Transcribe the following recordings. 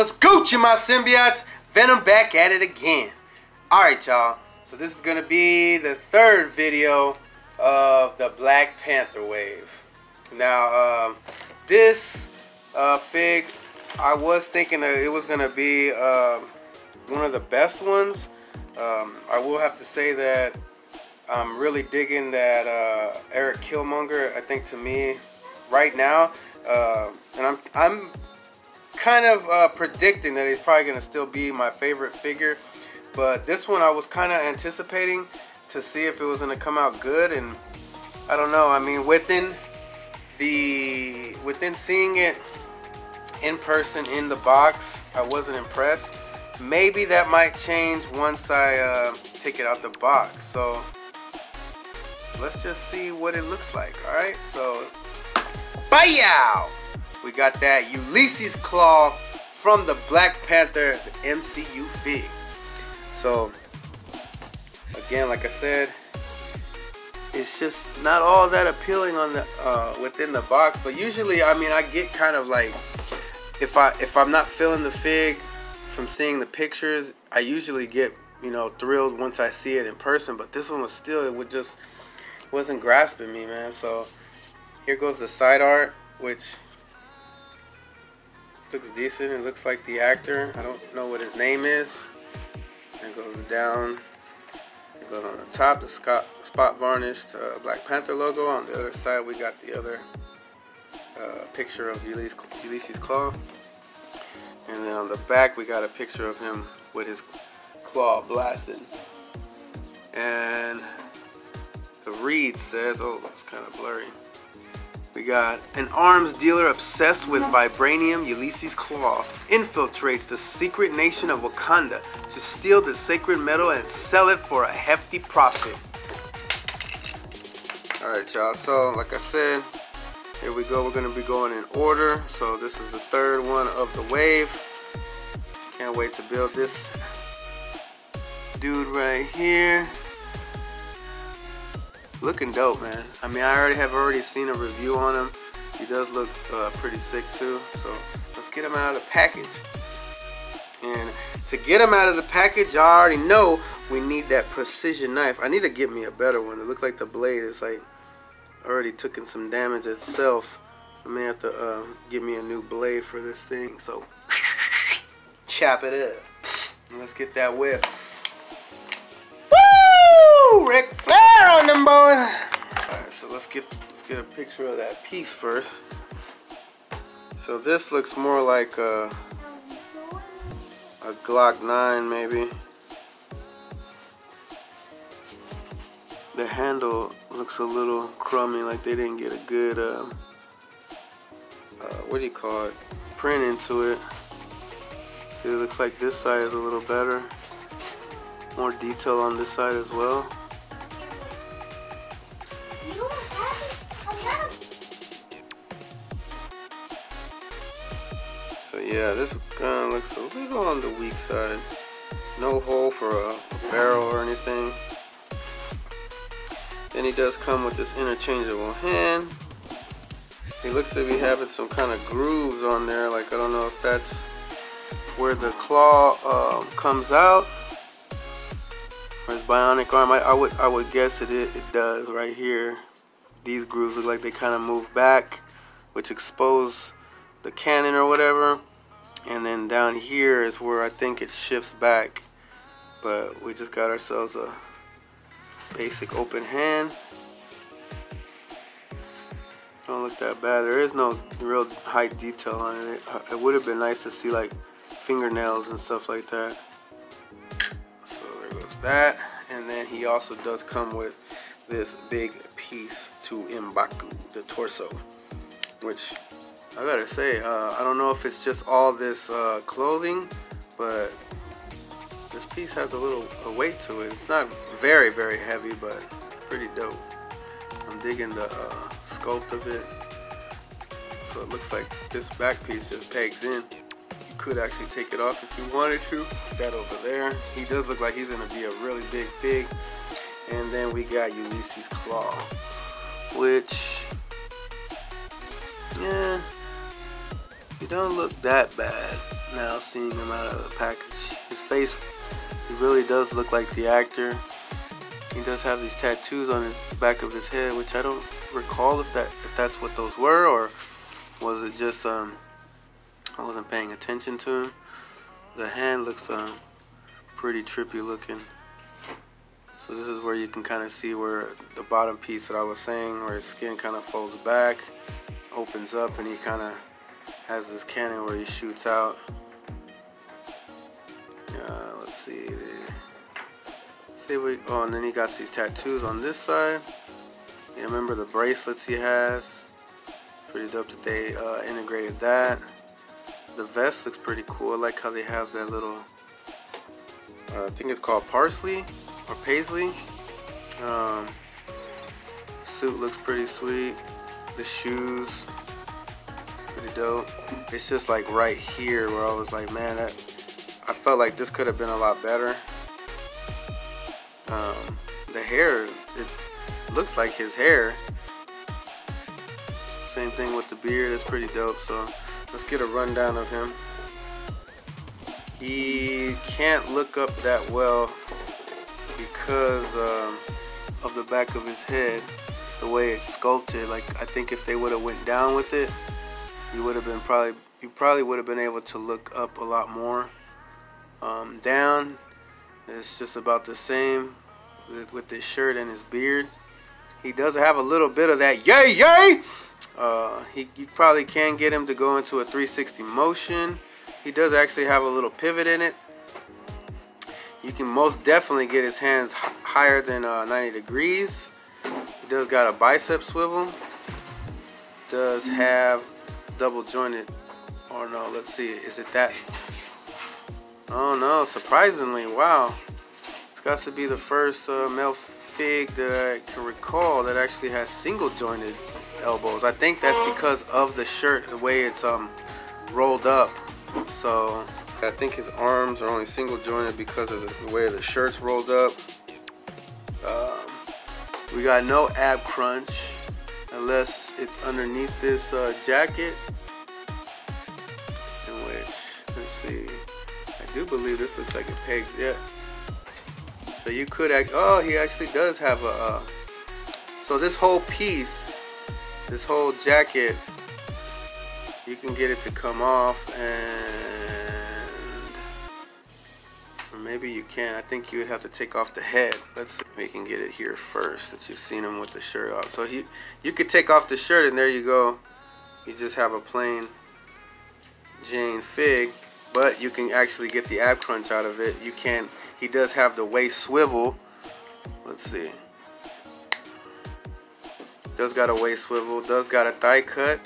What's Gucci, my symbiotes? Venom back at it again. Alright, y'all. So this is going to be the third video of the Black Panther wave. Now, this fig, I was thinking that it was going to be one of the best ones. I will have to say that I'm really digging that Eric Killmonger. I think to me, right now, and I'm kind of predicting that he's probably going to still be my favorite figure. But this one I was kind of anticipating to see if it was going to come out good, and I don't know. I mean, within seeing it in person in the box, I wasn't impressed. Maybe that might change once I take it out the box. So let's just see what it looks like. All right, so bye-yow! We got that ULYSSES claw from the Black Panther, the MCU fig. So again, like I said, it's just not all that appealing on the within the box. But usually, I mean, I get kind of like, if I'm not feeling the fig from seeing the pictures, I usually get, you know, thrilled once I see it in person. But this one was still, it just wasn't grasping me, man. So here goes the side art, which looks decent. It looks like the actor. I don't know what his name is. It goes down. It goes on the top, the spot varnished Black Panther logo. On the other side, we got the other picture of ULYSSES claw. And then on the back, we got a picture of him with his claw blasted. And the read says, oh, it's kind of blurry. We got an arms dealer obsessed with vibranium. ULYSSES claw infiltrates the secret nation of Wakanda to steal the sacred metal and sell it for a hefty profit. Alright, y'all, so like I said, here we go. We're going to be going in order. So this is the third one of the wave. Can't wait to build this dude right here. Looking dope, man. I mean, I have already seen a review on him. He does look pretty sick too. So let's get him out of the package. And to get him out of the package, y'all already know we need that precision knife. I need to get me a better one. It looks like the blade is like already taking some damage itself. I may have to get me a new blade for this thing. So chop it up. And let's get that whip. Ric Flair on them boys. Alright, so let's get a picture of that piece first. So this looks more like a Glock 9 maybe. The handle looks a little crummy, like they didn't get a good what do you call it, print into it. See, it looks like this side is a little better. More detail on this side as well. So yeah, this gun looks a little on the weak side. No hole for a barrel or anything. Then he does come with this interchangeable hand. He looks to be having some kind of grooves on there. Like, I don't know if that's where the claw comes out. Or his bionic arm. I would guess it does right here. These grooves look like they kind of move back, which expose the cannon or whatever. And then down here is where I think it shifts back. But we just got ourselves a basic open hand. Don't look that bad. There is no real high detail on it. It would have been nice to see like fingernails and stuff like that. So there goes that. And then he also does come with this big piece to M'Baku, the torso, which I gotta say, I don't know if it's just all this clothing, but this piece has a little weight to it. It's not very, very heavy, but pretty dope. I'm digging the sculpt of it. So it looks like this back piece just pegs in. You could actually take it off if you wanted to. That over there. He does look like he's gonna be a really big fig. And then we got ULYSSES claw, which, yeah, he don't look that bad. now seeing him out of the package. His face, he really does look like the actor. He does have these tattoos on his back of his head, which I don't recall if that's what those were, or was it just I wasn't paying attention to him. The hand looks pretty trippy looking. So this is where you can kind of see where the bottom piece that I was saying, where his skin kind of folds back, opens up, and he kind of has this cannon where he shoots out. Let's see. Oh, and then he got these tattoos on this side. Yeah, remember the bracelets he has. Pretty dope that they integrated that. The vest looks pretty cool. I like how they have that little, I think it's called parsley or paisley. Suit looks pretty sweet. The shoes, pretty dope. It's just like right here where I was like, man, I felt like this could have been a lot better. The hair, it looks like his hair. Same thing with the beard, it's pretty dope. So let's get a rundown of him. He can't look up that well because of the back of his head, the way it's sculpted. Like, I think if they would have went down with it, you probably would have been able to look up a lot more. Down, it's just about the same with his shirt and his beard. He does have a little bit of that yay yay. You probably can get him to go into a 360 motion. He does actually have a little pivot in it. You can most definitely get his hands higher than 90 degrees. He does got a bicep swivel. Does have double jointed, or no, let's see, is it that? Oh no, surprisingly, wow. It's got to be the first male fig that I can recall that actually has single jointed elbows. I think that's because of the shirt, the way it's rolled up. So I think his arms are only single jointed because of the way the shirt's rolled up. We got no ab crunch unless it's underneath this jacket, in which, let's see, I do believe this looks like it pegs. Yeah. So you could oh, he actually does have a so this whole piece, this whole jacket, you can get it to come off, and or maybe you can. I think you would have to take off the head. Let's see if we can get it here first, that you've seen him with the shirt off. So you could take off the shirt, and there you go. You just have a plain Jane fig, but you can actually get the ab crunch out of it. You can. He does have the waist swivel. Let's see. Does got a waist swivel. Does got a thigh cut.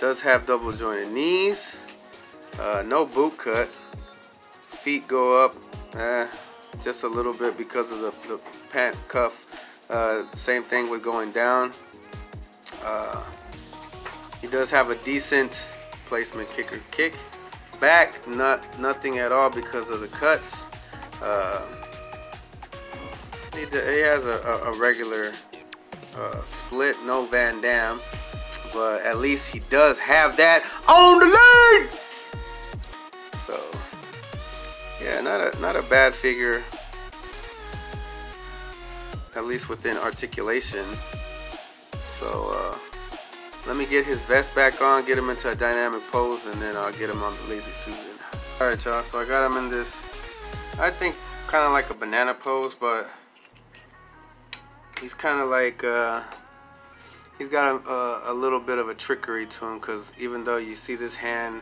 Does have double jointed knees. No boot cut. Feet go up just a little bit because of the pant cuff. Same thing with going down. He does have a decent placement kicker kick. Back, nothing at all because of the cuts. He has a regular split, no Van Damme, but at least he does have that on the leg. So yeah, not a bad figure, at least within articulation. So let me get his vest back on, get him into a dynamic pose, and then I'll get him on the lazy Susan. Alright y'all, so I got him in this, I think kind of like a banana pose, but he's kind of like, he's got a little bit of a trickery to him, because even though you see this hand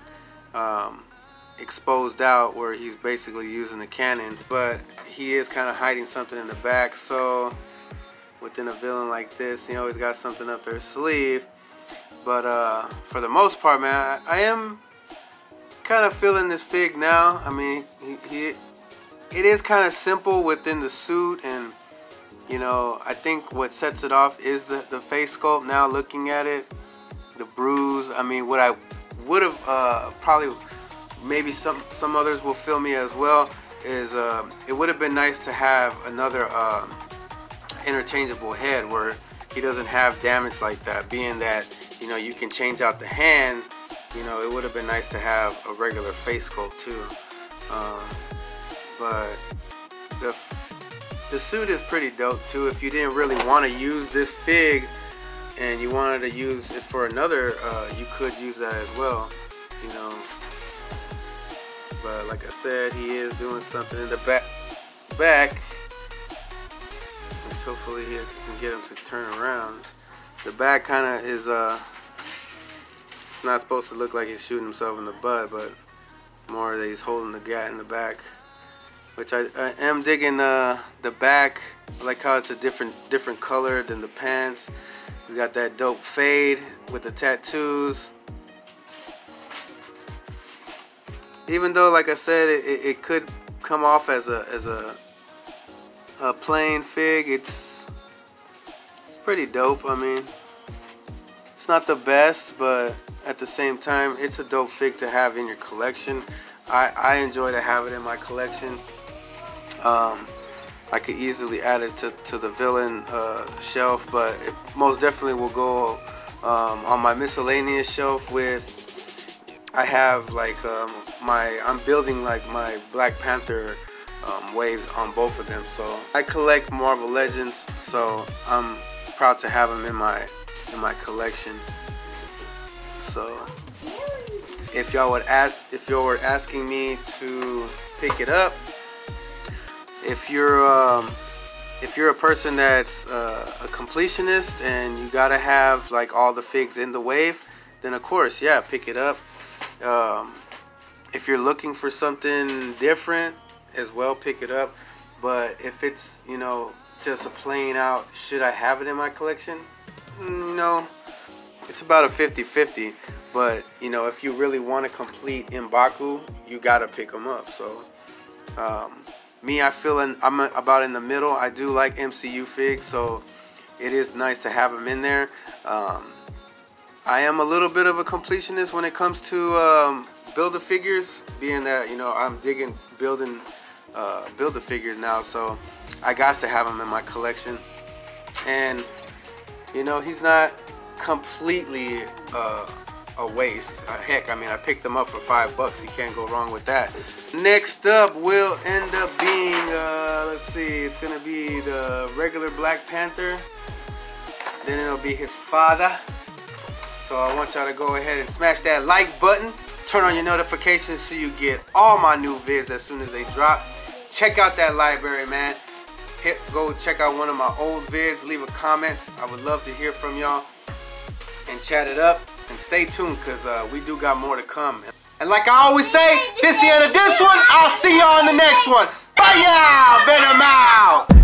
exposed out where he's basically using the cannon, but he is kind of hiding something in the back. So within a villain like this, he always got something up their sleeve. But for the most part, man, I am kind of feeling this fig now. I mean, it is kind of simple within the suit, and you know, I think what sets it off is the face sculpt. Now looking at it, the bruise. I mean, what I would have probably, maybe some others will feel me as well, is it would have been nice to have another interchangeable head where he doesn't have damage like that, being that, you know, you can change out the hand you know, it would have been nice to have a regular face sculpt too. But the suit is pretty dope too. If you didn't really want to use this fig and you wanted to use it for another, you could use that as well, you know. But like I said, he is doing something in the back, which hopefully he can get him to turn around. The back kind of is it's not supposed to look like he's shooting himself in the butt, but more that he's holding the gat in the back, which I am digging the back. I like how it's a different color than the pants. We got that dope fade with the tattoos. Even though, like I said, it could come off as a plain fig, it's pretty dope. I mean, it's not the best, but at the same time, it's a dope fig to have in your collection. I enjoy to have it in my collection. I could easily add it to the villain shelf, but it most definitely will go on my miscellaneous shelf. With I have like I'm building like my Black Panther waves on both of them. So I collect Marvel Legends, so I'm proud to have them in my collection. So if y'all were asking me to pick it up, if you're a person that's a completionist and you gotta have like all the figs in the wave, then of course, yeah, pick it up. If you're looking for something different as well, pick it up. But if it's, you know, just a plain out, should I have it in my collection? No, it's about a 50-50. But you know, if you really want to complete M'Baku, you gotta pick them up. So me, I feel I'm about in the middle. I do like MCU figs, so it is nice to have them in there. I am a little bit of a completionist when it comes to Build-A-Figures, being that, you know, I'm digging building Build-A-Figures now, so I got to have him in my collection. And you know, he's not completely a waste. Heck, I mean, I picked them up for $5. You can't go wrong with that. Next up will end up being let's see, it's gonna be the regular Black Panther, then it'll be his father. So I want y'all to go ahead and smash that like button, turn on your notifications so you get all my new vids as soon as they drop. Check out that library, man. Go check out one of my old vids, leave a comment. I would love to hear from y'all and chat it up. And stay tuned, because we do got more to come. And like I always say, this is the end of this one. I'll see y'all on the next one. Bye, y'all. Venom out.